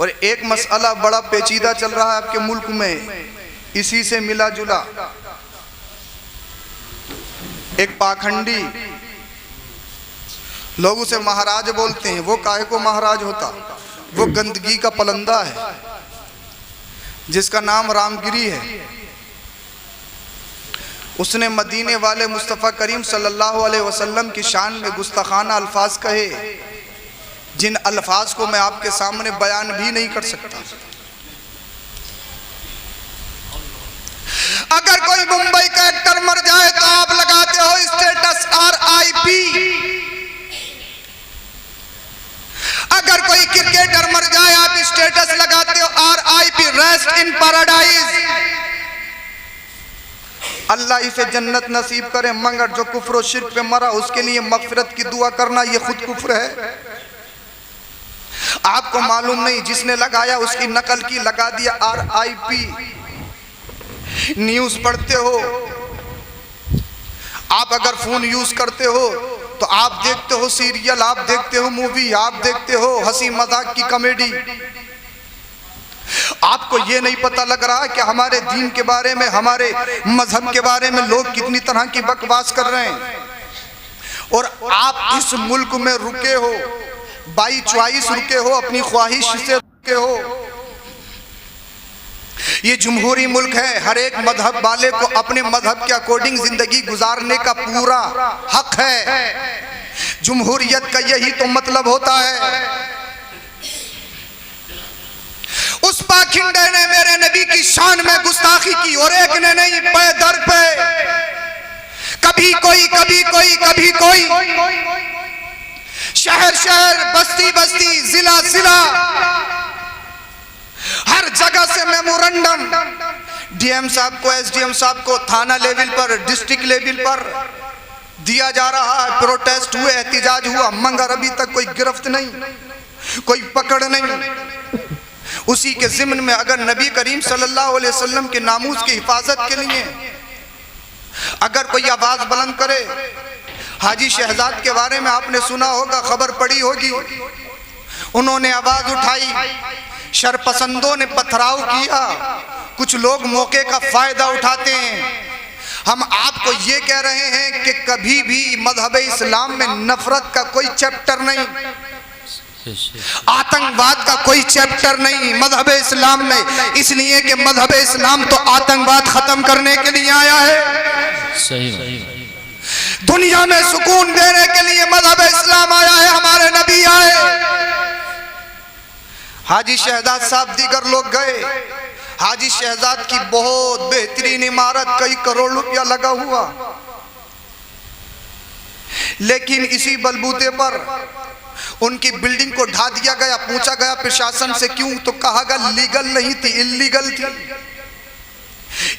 और एक मसला बड़ा पेचीदा चल रहा है आपके मुल्क में, इसी से मिला जुला। एक पाखंडी लोग उसे महाराज बोलते हैं। वो काहे को महाराज होता? वो गंदगी का पलंदा है जिसका नाम रामगिरी है। उसने मदीने वाले मुस्तफ़ा करीम सल्लल्लाहु अलैहि वसल्लम की शान में गुस्ताखाना अल्फाज कहे, जिन अल्फाज को मैं आपके सामने बयान भी नहीं कर सकता। अगर कोई मुंबई का एक्टर मर जाए तो आप लगाते हो स्टेटस RIP। अगर कोई क्रिकेटर मर जाए आप स्टेटस लगाते हो RIP, रेस्ट इन पैराडाइज। अल्लाह इसे जन्नत नसीब करे, मगर जो कुफ्र और शिर्क पे मरा उसके लिए मगफिरत की दुआ करना ये खुद कुफ्र है। आपको मालूम नहीं, जिसने लगाया उसकी नकल की, लगा दिया RIP। न्यूज़ पढ़ते हो आप, अगर फोन यूज करते हो तो आप देखते हो सीरियल, आप देखते हो मूवी, आप देखते हो हंसी मजाक की कॉमेडी। आपको ये नहीं पता लग रहा कि हमारे दीन के बारे में, हमारे मजहब के बारे में लोग कितनी तरह की बकवास कर रहे हैं। और आप इस मुल्क में रुके हो, बाई चॉइस रुके हो, अपनी ख्वाहिश से रुके हो। ये जमहूरी मुल्क है, हर एक मजहब वाले को अपने मजहब के अकॉर्डिंग जिंदगी गुजारने का पूरा हक है। जमहूरियत का यही तो मतलब होता है। उस पाखंडे ने मेरे नबी की शान में गुस्ताखी की, और एक ने नहीं, पे दर पे कभी कोई, कभी कोई, कभी कोई, शहर शहर, बस्ती बस्ती, जिला जिला, हर जगह से मेमोरेंडम DM साहब को, SDM साहब को थाना लेवल पर, डिस्ट्रिक्ट लेवल पर दिया जा रहा है। प्रोटेस्ट हुए, एहतिजाज हुआ, मगर अभी तक कोई गिरफ्त नहीं, कोई पकड़ नहीं। उसी के ज़िम्न में अगर नबी करीम सल्लल्लाहु अलैहि वसल्लम के नामूस की हिफाजत के लिए अगर कोई आवाज बुलंद करे, हाजी शहजाद के बारे में आपने सुना होगा, खबर पड़ी होगी, उन्होंने आवाज उठाई, शरपसंदों ने पथराव किया। कुछ लोग मौके का फायदा उठाते हैं। हम आपको ये कह रहे हैं कि कभी भी मजहब इस्लाम में नफरत का कोई चैप्टर नहीं, आतंकवाद का कोई चैप्टर नहीं मजहब इस्लाम में, इसलिए कि मजहब इस्लाम तो आतंकवाद खत्म करने के लिए आया है। सही। दुनिया में सुकून देने के लिए मजहब इस्लाम आया है, हमारे नबी आए। हाजी शहजाद साहब दीगर लोग गए। हाजी शहजाद की बहुत बेहतरीन इमारत, कई करोड़ रुपया लगा हुआ, लेकिन इसी बलबूते पर उनकी बिल्डिंग को ढा दिया गया। पूछा गया प्रशासन से क्यों, तो कहा गया लीगल नहीं थी, इल्लीगल थी।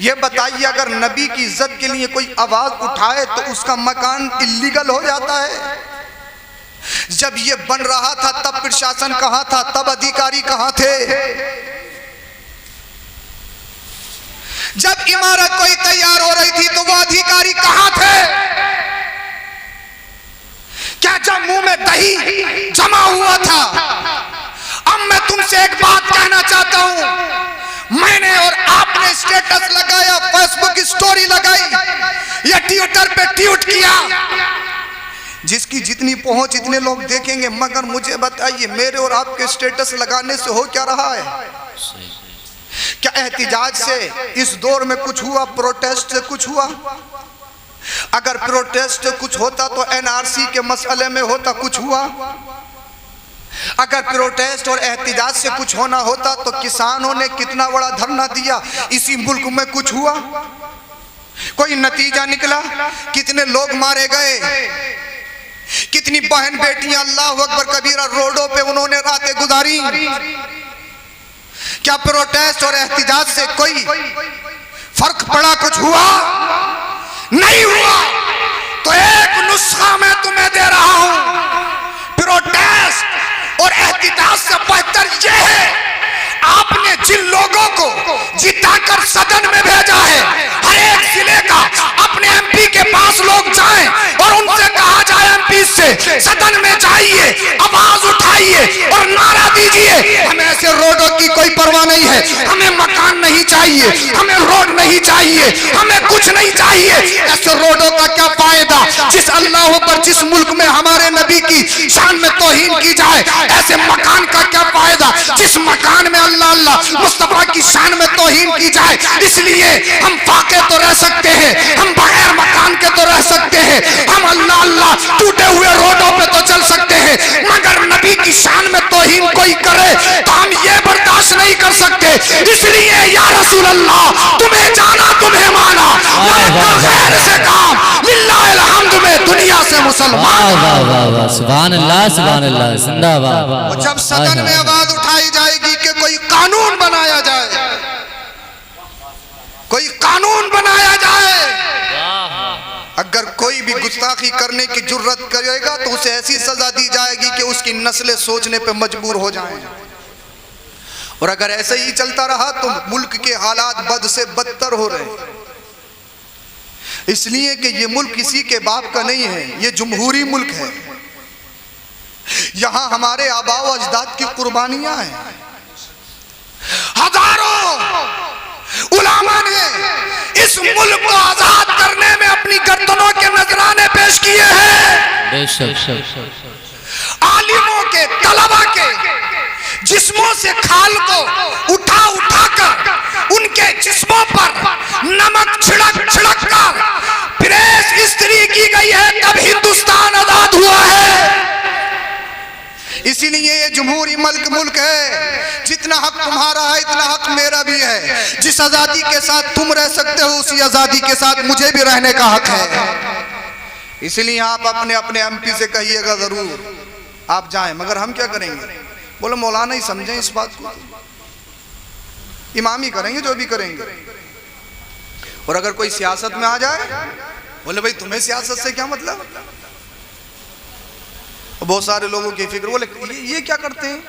ये बताइए, अगर नबी की इज्जत के लिए कोई आवाज उठाए तो उसका मकान इल्लीगल हो जाता है। जब ये बन रहा था तब प्रशासन कहाँ था, तब अधिकारी कहाँ थे? जब इमारत कोई तैयार हो रही थी तो वो अधिकारी कहाँ थे? क्या जम्मू में दही जमा हुआ था? अब मैं तुमसे एक बात कहना चाहता हूं, मैंने और आपने स्टेटस लगाया, फेसबुक स्टोरी लगाई, या ट्विटर पे ट्वीट किया, जिसकी जितनी पहुंच इतने लोग देखेंगे। मगर मुझे बताइए, मेरे और आपके स्टेटस लगाने से हो क्या रहा है? क्या एहतिजाज से इस दौर में कुछ हुआ? प्रोटेस्ट से कुछ हुआ? अगर प्रोटेस्ट से कुछ होता तो NRC के मसले में होता, कुछ हुआ? अगर प्रोटेस्ट और एहतिजाज से कुछ होना होता तो किसानों ने कितना बड़ा धरना दिया, इसी मुल्क में कुछ हुआ? कोई नतीजा निकला? कितने लोग मारे गए, कितनी बहन बेटियां अल्लाह अकबर कबीरा रोडों पे उन्होंने रातें गुजारी। क्या प्रोटेस्ट और एहतिजाज से कोई फर्क पड़ा? कुछ हुआ? नहीं हुआ। तो एक नुस्खा मैं तुम्हें दे रहा हूं, प्रोटेस्ट और एहतिजाज से बेहतर यह है, आपने जिन लोगों को जिताकर सदन में भेजा है, हर एक जिले का अपने MP के पास लोग जाएं और उनसे कहा जाए MP से सदन में जाइए, आवाज उठाइए और नारा दीजिए, हम ऐसे रोड नहीं है। हमें मकान नहीं चाहिए, हमें रोड नहीं चाहिए, हमें कुछ नहीं चाहिए। ऐसे रोडों का क्या फायदा जिस अल्लाह पर जिस मुल्क में हमारे नबी की शान में तौहीन की जाए। ऐसे मकान का क्या फायदा जिस मकान में अल्लाह अल्लाह मुस्तफा की शान में तौहीन की जाए। इसलिए हम फाके तो रह सकते हैं, हम बगैर मकान के तो रह सकते हैं, हम अल्लाह अल्लाह टूटे हुए रोडों पे तो चल सकते हैं, मगर नबी की शान में तौहीन कोई करे तो हम ये बर्दाश्त नहीं कर सकते। इसलिए या रसूल अल्लाह तुम्हें जाना तुम्हें माना, खैर से काम लिल्लाहिल हम्द में दुनिया से मुसलमान। सुभान अल्लाह सुभान अल्लाह जिंदाबाद। जब सदन में आवाज उठाई जाएगी कि कोई कानून बनाया जाए, कोई कानून बनाया जाए, अगर कोई भी गुस्ताखी करने की जुर्रत करेगा तो उसे ऐसी सजा दी जाएगी कि उसकी नस्लें सोचने पे मजबूर हो जाएं। और अगर ऐसे ही चलता रहा तो मुल्क के हालात बद से बदतर हो रहे हैं। इसलिए कि ये मुल्क किसी के बाप का नहीं है, ये जमहूरी मुल्क है। यहां हमारे आबा व अजदाद की कुर्बानियां हैं। हजारों उलामा ने इस मुल्क को आजाद करने में अपनी गर्दनों के नजराने पेश किए हैं। आलिमों के, तलबा के जिस्मों से खाल को उठा उठा कर उनके जिस्मों पर नमक छिड़क छिड़क कर प्रेस इस्त्री की गई है, तब हिंदुस्तान आजाद हुआ है। इसीलिए ये जमहूरी मुल्क है। जितना हक तुम्हारा है इतना हक मेरा भी है। जिस आजादी के साथ तुम रह सकते हो उसी आजादी के साथ मुझे भी रहने का हक है। इसलिए आप अपने अपने एमपी से कहिएगा जरूर आप जाएं, मगर हम क्या करेंगे? बोले मौलाना ही समझें इस बात को, इमामी करेंगे जो भी करेंगे। और अगर कोई सियासत में आ जाए, बोले भाई तुम्हें सियासत से क्या मतलब? बहुत सारे लोगों की फिक्र, बोले ये क्या करते हैं,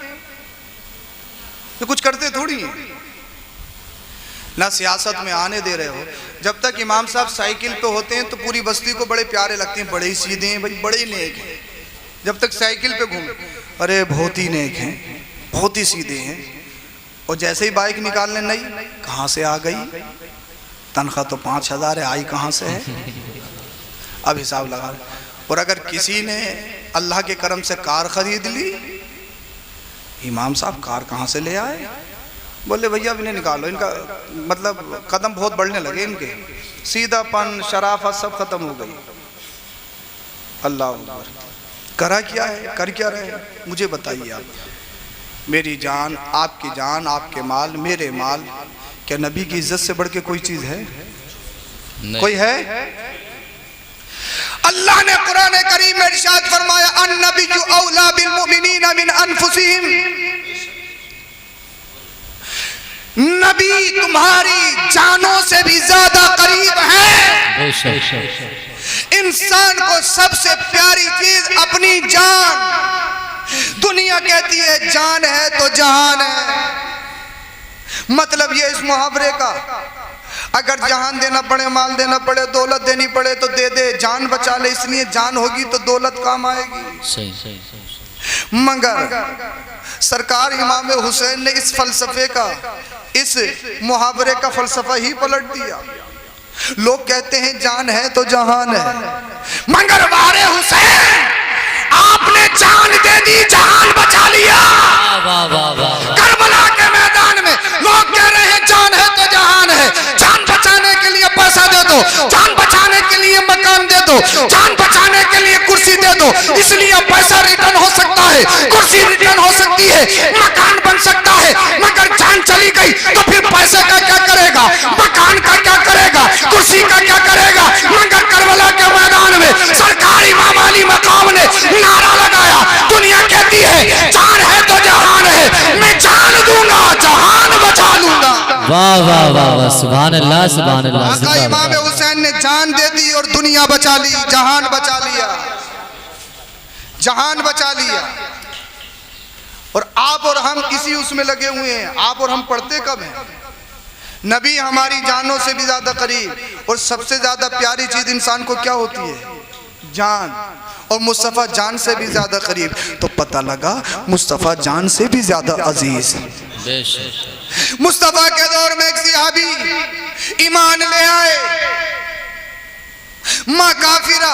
ये कुछ करते थोड़ी हैं। ना सियासत में आने दे रहे हो। जब तक इमाम साहब साइकिल पे होते हैं तो पूरी बस्ती को बड़े प्यारे लगते हैं, बड़े ही सीधे हैं भाई, बड़े ही नेक हैं। जब तक साइकिल पे घूमे, अरे बहुत ही नेक हैं, बहुत ही सीधे हैं। और जैसे ही बाइक निकालने नहीं, कहाँ से आ गई, तनख्वाह तो 5,000 है, आई कहाँ से है, अब हिसाब लगा। और अगर किसी ने अल्लाह के करम से कार खरीद ली, इमाम साहब कार कहाँ से ले आए? बोले भैया अब इन्हें निकालो, इनका मतलब कदम बहुत बढ़ने लगे इनके, सीधापन शराफत सब खत्म हो गई। अल्लाह अकबर। करा क्या है, कर क्या रहे हैं मुझे बताइए आप। मेरी जान, आपकी जान, आपके माल, मेरे माल, क्या नबी की इज्जत से बढ़ के कोई चीज है? कोई है? अल्लाह ने कुरान करीम में इरशाद फरमाया, अन्नबिय्यु औला बिल मुमिनीना मिन अनफुसिहिम। नबी तुम्हारी जानों से भी ज्यादा करीब है। इंसान को सबसे प्यारी चीज अपनी जान। दुनिया कहती है जान है तो जहान है, मतलब ये इस मुहावरे का, अगर जहान देना पड़े, माल देना पड़े, दौलत देनी पड़े तो दे दे, जान बचा ले, इसलिए जान होगी तो दौलत काम आएगी। मगर सरकार इमाम हुसैन ने इस फलसफे का, इस मुहावरे का फलसफा ही पलट दिया। लोग कहते हैं जान है तो जहान है, मगर वारे हुसैन आपने जान दे दी, जहान बचा लिया। करबला के मैदान में लोग कह रहे हैं जान है तो जहान है, जान बचाने के लिए पैसा दे दो, जान बचाने के लिए मकान दे दो, जान बचाने के लिए कुर्सी दे दो। इसलिए पैसा रिटर्न हो सकता है, कुर्सी रिटर्न हो सकती है, मकान बन सकता है, मगर जान चली गई तो फिर पैसे का क्या करेगा, मकान का क्या करेगा, कुर्सी का क्या करेगा। मगर करबला के मैदान में सरकार इमाम अली मकाम ने नारा लगाया, दुनिया कहती है जान है तो जहान है, मैं जान दूंगा जहान बचा लूंगा। वाह वाह वाह वाह, सुभान अल्लाह सुभान अल्लाह। इमाम हुसैन ने जान दे दी और दुनिया बचा ली, जहान बचा लिया, जहान बचा लिया। और आप और हम इसी उसमें लगे हुए हैं। आप और हम पढ़ते कब हैं? नबी हमारी जानों से भी ज्यादा करीब। और सबसे ज्यादा प्यारी चीज इंसान को क्या होती है? जान। और मुस्तफ़ा जान से भी ज्यादा करीब। तो पता लगा मुस्तफ़ा जान से भी ज्यादा अजीज। बेशक। मुस्तफा के दौर में एक सहाबी ईमान ले आए, माँ काफिरा,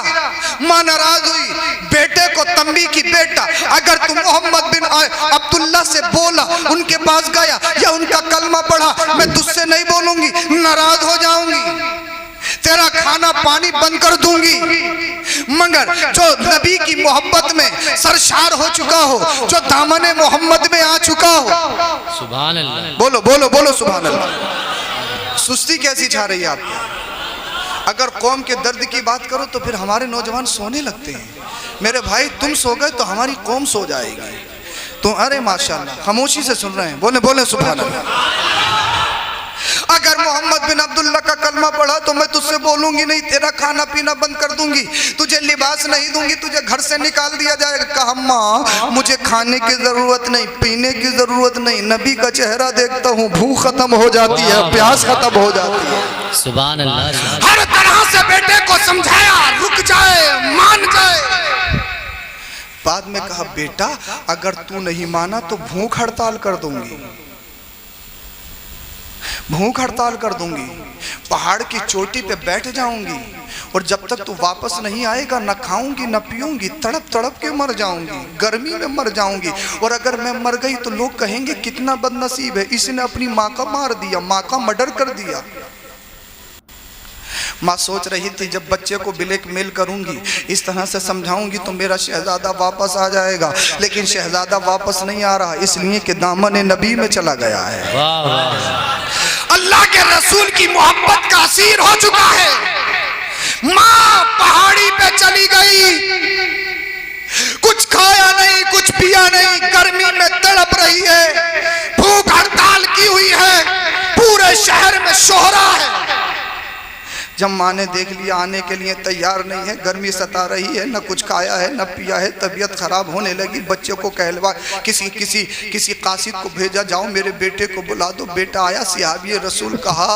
माँ नाराज हुई, बेटे को तंबी की बेटा अगर तुम मोहम्मद बिन अब्दुल्ला से बोला, उनके पास गया या उनका कलमा पढ़ा, मैं तुझसे नहीं बोलूंगी, नाराज हो जाऊंगी, तेरा खाना पानी बंद कर दूंगी। मगर जो नबी की मोहब्बत में सरशार हो चुका हो, जो दामने मोहम्मद में आ चुका हो, सुभान अल्लाह, बोलो बोलो बोलो सुभान अल्लाह। सुस्ती कैसी छा रही है आपको? अगर कौम के दर्द की बात करो तो फिर हमारे नौजवान सोने लगते हैं। मेरे भाई तुम सो गए तो हमारी कौम सो जाएगी। तो अरे माशाल्लाह खामोशी से सुन रहे हैं, बोले बोले सुभान अल्लाह। अगर मोहम्मद बिन अब्दुल्ला का कलमा पढ़ा तो मैं तुझसे बोलूंगी नहीं, तेरा खाना पीना बंद कर दूंगी, तुझे लिबास नहीं दूंगी, तुझे घर से निकाल दिया जाएगा। कहा माँ मुझे खाने की जरूरत नहीं, पीने की जरूरत नहीं, नबी का चेहरा देखता हूँ भूख खत्म हो जाती है, प्यास खत्म हो जाती है। सुभान अल्लाह। हर तरह से बेटे को समझाया, रुक जाए, मान जाए। बाद में कहा बेटा अगर तू नहीं माना तो भूख हड़ताल कर दूंगी, भूख हड़ताल कर दूंगी, पहाड़ की चोटी पे बैठ जाऊंगी और जब तक तू वापस नहीं आएगा न खाऊंगी न पीऊंगी, तड़प तड़प के मर जाऊंगी, गर्मी में मर जाऊंगी। और अगर मैं मर गई तो लोग कहेंगे कितना बदनसीब है, इसने अपनी माँ का मार दिया, माँ का मर्डर कर दिया। माँ सोच रही थी जब बच्चे को ब्लैकमेल करूंगी, इस तरह से समझाऊंगी तो मेरा शहजादा वापस आ जाएगा, लेकिन शहजादा वापस नहीं आ रहा, इसलिए कि दामन नबी में चला गया है। वाह वाह। अल्लाह के रसूल की मोहब्बत का असीर हो चुका है। माँ पहाड़ी पे चली गई, कुछ खाया नहीं, कुछ पिया नहीं, गर्मी में तड़प रही है, भूख हड़ताल की हुई है, पूरे शहर में शोहरा है। जब माँ ने देख लिया आने के लिए तैयार नहीं है, गर्मी सता रही है, न कुछ खाया है न पिया है, तबीयत खराब होने लगी, बच्चे को कहलवा किसी कासिद को भेजा, जाओ मेरे बेटे को बुला दो। बेटा आया, सहाबी रसूल कहा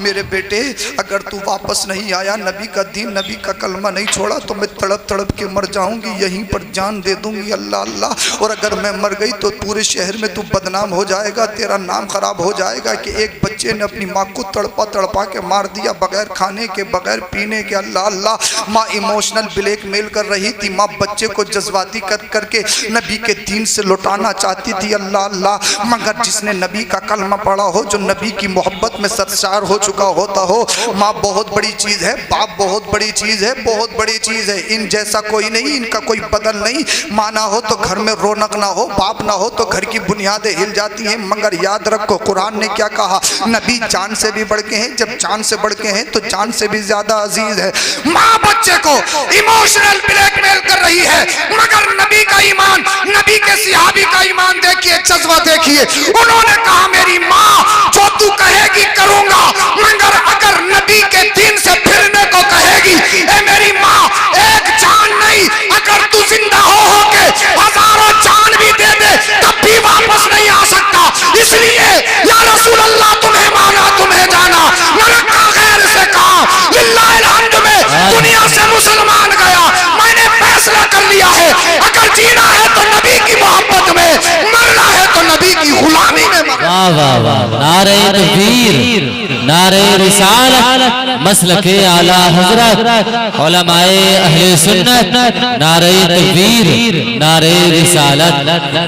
मेरे बेटे अगर तू वापस नहीं आया, नबी का दीन नबी का कलमा नहीं छोड़ा तो मैं तड़प तड़प के मर जाऊंगी, यहीं पर जान दे दूंगी। अल्लाह अल्लाह। और अगर मैं मर गई तो पूरे शहर में तू बदनाम हो जाएगा, तेरा नाम खराब हो जाएगा कि एक बच्चे ने अपनी माँ को तड़पा तड़पा के मार दिया, बगैर खाने के बगैर पीने के। अल्लाह अल्लाह। माँ इमोशनल ब्लैकमेल कर रही थी, माँ बच्चे को जज्बाती कर करके नबी के दीन से लौटाना चाहती थी। अल्लाह अल्लाह। मगर जिसने नबी का कलमा पढ़ा हो, जो नबी की मोहब्बत में सरशार हो चुका होता हो, माँ बहुत बड़ी चीज़ है, बाप बहुत बड़ी चीज़ है, बहुत बड़ी चीज़ है। इन जैसा कोई नहीं, इनका कोई बदल नहीं। माँ ना हो तो घर में रौनक ना हो, बाप ना हो तो घर की बुनियादें हिल जाती हैं। मगर याद रखो कुरान ने क्या कहा, नबी जान से भी बढ़ के हैं, जब जान से बढ़ के हैं तो जान से भी ज्यादा अजीज है। माँ बच्चे को इमोशनल ब्लैकमेल कर रही है, मगर नबी का ईमान, नबी के सहाबी का ईमान देखिए, जज्बा देखिए। उन्होंने कहा मेरी माँ जो तू कहेगी करूंगा, मगर अगर नबी के दीन से फिरने को कहेगी, ए मेरी माँ एक जान नहीं, अगर तू जिंदा हो के हजारों जान भी दे दे तब भी वापस नहीं आ सकता। इसलिए या रसूल अल्लाह तुम्हें माना तुम्हें जाना, मगर गैर से कहा लिल्लाहिल हम्द में दुनिया से मुसलमान गया। मैंने फैसला कर लिया है, अगर जीना है तो नबी की मोहब्बत में, मरना है तो नबी की गुलामी में मरना। वाह वाह वाह। नारे तकबीर, नारे रिसालत, मसलके आला हजरत, उलमाए अहले सुन्नत, नारे तकबीर, नारे रिसालत।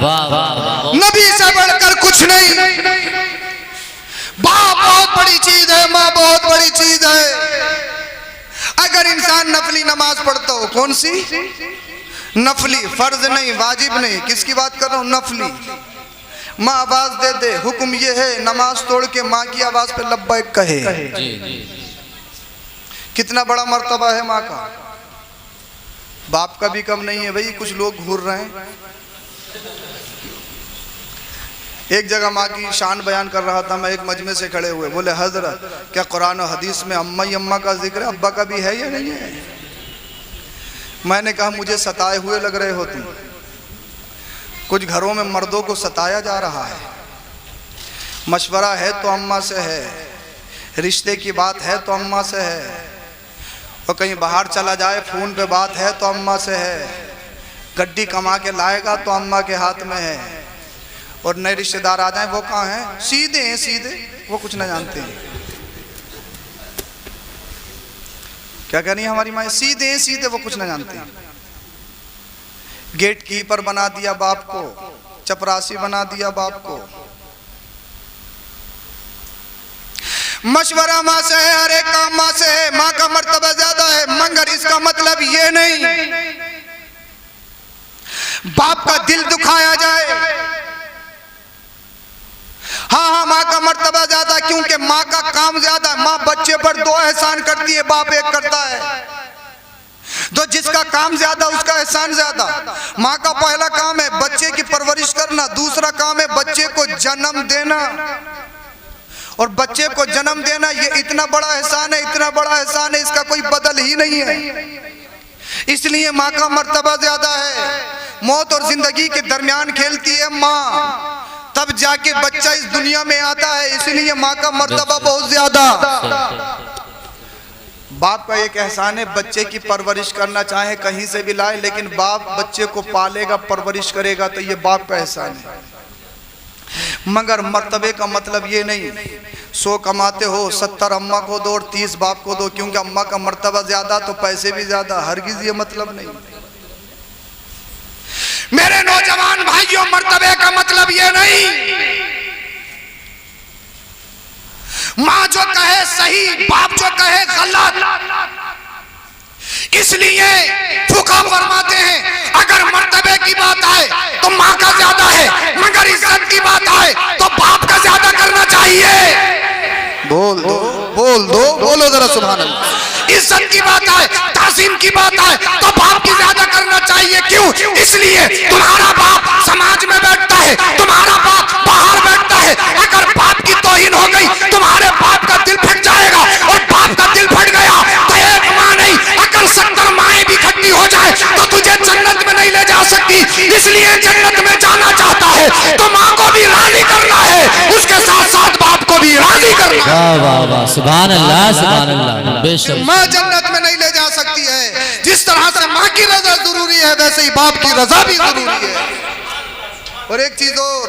वाह वाह। नबी से बढ़कर कुछ नहीं। बाप बहुत बड़ी चीज है, माँ बहुत बड़ी चीज है। अगर इंसान नफली नमाज पढ़ता हो, कौन सी नफली, फर्ज नहीं वाजिब नहीं, किसकी बात कर रहा हूँ, नफली। माँ आवाज दे दे, हुक्म ये है नमाज तोड़ के माँ की आवाज पे लब्बैक कहे। कितना बड़ा मर्तबा है माँ का। बाप का भी कम नहीं है भाई। कुछ लोग घूर रहे हैं। एक जगह माँ की शान बयान कर रहा था मैं, एक मजमे से खड़े हुए, बोले हजरत क्या कुरान और हदीस में अम्मा ही अम्मा का जिक्र है, अब्बा का भी है या नहीं है? मैंने कहा मुझे सताए हुए लग रहे हो तुम। कुछ घरों में मर्दों को सताया जा रहा है। मशवरा है तो अम्मा से है, रिश्ते की बात है तो अम्मा से है, और कहीं बाहर चला जाए फ़ोन पे बात है तो अम्मा से है, गड्डी कमा के लाएगा तो अम्मा के हाथ में है, और नए रिश्तेदार आ जाएं, वो कहाँ हैं? सीधे हैं, सीधे, वो कुछ ना जानते हैं। क्या कह रही है हमारी माँ? सीधे हैं, सीधे, वो कुछ ना जानते हैं। गेट कीपर बना दिया बाप को, चपरासी बना दिया बाप को। मशवरा माँ से है, हर एक काम माँ से है, माँ का मर्तबा ज्यादा है, मगर इसका मतलब ये नहीं बाप का दिल दुखाया जाए। हाँ, माँ का मर्तबा ज्यादा, क्योंकि माँ का काम ज्यादा। माँ बच्चे पर 2 एहसान करती है, बाप 1 करता है। तो जिसका काम ज्यादा उसका एहसान ज्यादा। माँ का पहला काम है बच्चे की परवरिश करना, दूसरा काम है बच्चे को जन्म देना। और बच्चे को जन्म देना ये इतना बड़ा एहसान है, इतना बड़ा एहसान है, इसका कोई बदल ही नहीं है। इसलिए माँ का मर्तबा ज्यादा है। मौत और जिंदगी के दरमियान खेलती है माँ, तब जाके बच्चा इस दुनिया में आता है। इसलिए माँ का मर्तबा बहुत ज्यादा। बाप का एक एहसान है बच्चे की परवरिश करना, चाहे कहीं से भी लाए, लेकिन बाप बच्चे को पालेगा, परवरिश करेगा, तो ये बाप का एहसान है। मगर मर्तबे का मतलब ये नहीं 100 कमाते हो 70 अम्मा को दो और 30 बाप को दो, क्योंकि अम्मा का मर्तबा ज्यादा तो पैसे भी ज्यादा। हरगिज ये मतलब नहीं। मेरे नौजवान भाइयों, मर्तबे का मतलब ये नहीं माँ जो कहे सही, बाप जो कहे गलत। इसलिए फुका फरमाते हैं अगर मर्तबे की बात आए तो माँ का ज्यादा है, मगर इज्जत की बात आए तो बाप का ज्यादा करना चाहिए। बोल दो, बोल दो, बोलो जरा सुभान अल्लाह। इज्जत की बात आए, ताज़ीम की बात आए तो बाप की ज्यादा करना चाहिए। क्यों? इसलिए तुम्हारा बाप समाज में बैठता है, तुम्हारा बाप बाहर बैठता है। अगर बाप की तौहीन हो गई तुम्हारे बाप का दिल फट जाएगा, और बाप का दिल फट गया तो एक माँ नहीं, अगर 70 माएं भी इकट्ठी हो जाए तो तुझे जन्नत में नहीं ले जा सकती। इसलिए जन्नत में जाना चाहता है तो माँ को भी राजी करना है, उसके साथ साथ बाप को भी राजी करना है। वाह वाह वाह, सुभान अल्लाह, सुभान अल्लाह। बेशक माँ जन्नत में नहीं ले जा सकती है। जिस तरह से माँ की रजा जरूरी है, वैसे ही बाप की रजा भी जरूरी है। और एक चीज और,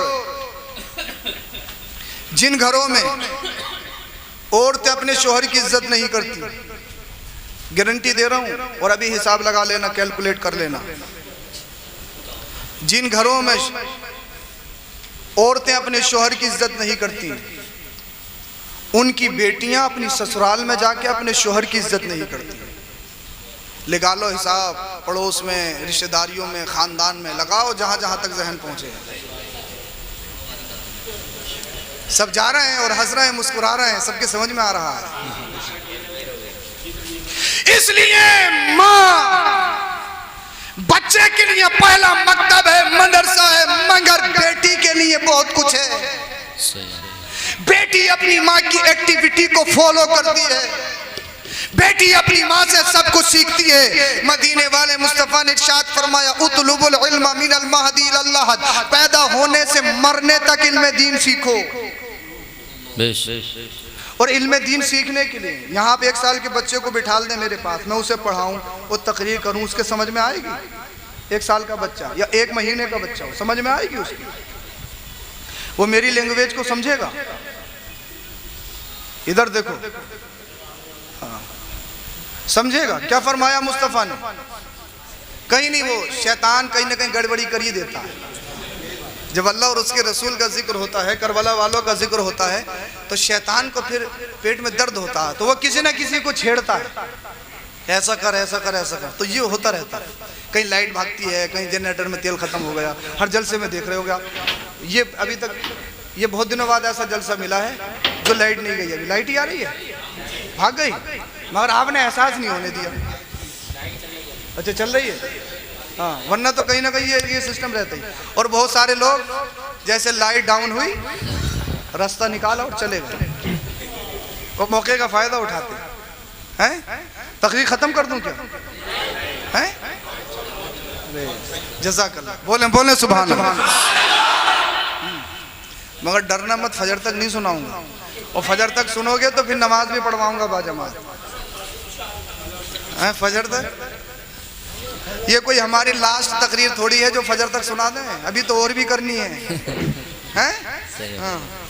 जिन घरों में औरतें अपने शोहर की इज्जत नहीं करती, गारंटी दे रहा हूं, और अभी हिसाब लगा लेना, कैलकुलेट कर लेना, जिन घरों में औरतें अपने शोहर की इज्जत नहीं करती, उनकी बेटियां अपनी ससुराल में जाके अपने शोहर की इज्जत नहीं करती। लगा लो हिसाब, पड़ोस में, रिश्तेदारियों में, खानदान में लगाओ, जहां जहां तक जहन पहुंचे। सब जा रहे हैं और हंस रहे हैं, मुस्कुरा रहे हैं, सबके समझ में आ रहा है। इसलिए माँ बच्चे के लिए पहला मकतब है, मदरसा है, मगर बेटी के लिए बहुत कुछ है। बेटी अपनी माँ की एक्टिविटी को फॉलो करती है, बेटी अपनी माँ से सब कुछ सीखती है। मदीने वाले मुस्तफा ने इरशाद फरमाया, उतलुबुल इल्म मिनल महदी इलल लहद, पैदा होने से मरने तक इल्म दीन सीखो। और इल्म दीन सीखने के लिए यहाँ पे 1 साल के बच्चे को बिठा दें मेरे पास, मैं उसे पढ़ाऊं और तकरीर करूं, उसके समझ में आएगी? 1 साल का बच्चा या 1 महीने का बच्चा हो, समझ में आएगी उसकी? वो मेरी लैंग्वेज को समझेगा? इधर देखो, हाँ, समझेगा? क्या फरमाया मुस्तफ़ा ने? कहीं नहीं, वो शैतान कहीं ना कहीं गड़बड़ी कर ही देता है। जब अल्लाह और उसके रसूल का जिक्र होता है, करबला वालों का जिक्र होता है, तो शैतान को फिर पेट में दर्द होता है, तो वो किसी ना किसी को छेड़ता है, ऐसा कर, ऐसा कर, ऐसा कर। तो ये होता रहता है। कहीं लाइट भागती है, कहीं जनरेटर में तेल खत्म हो गया। हर जलसे में देख रहे हो गया, ये अभी तक ये बहुत दिनों बाद ऐसा जलसा मिला है जो लाइट नहीं गई। अभी लाइट ही आ रही है, भाग गई, मगर आपने एहसास नहीं होने दिया। अच्छा, चल रही है, हाँ, वरना तो कहीं ना कहीं ये सिस्टम रहता है। और बहुत सारे लोग जैसे लाइट डाउन हुई, रास्ता निकाला और चले गए, वो मौके का फायदा उठाते हैं। तकरीर खत्म कर दूं क्या? हैं? जज़ाकल्लाह, बोले बोले सुभान अल्लाह। मगर डरना मत, फजर तक नहीं सुनाऊंगा, और फजर तक सुनोगे तो फिर नमाज भी पढ़वाऊंगा बाजमात। फजर तक ये कोई हमारी लास्ट तकरीर थोड़ी है जो फजर तक सुना दें, अभी तो और भी करनी है। हैं? सही हाँ।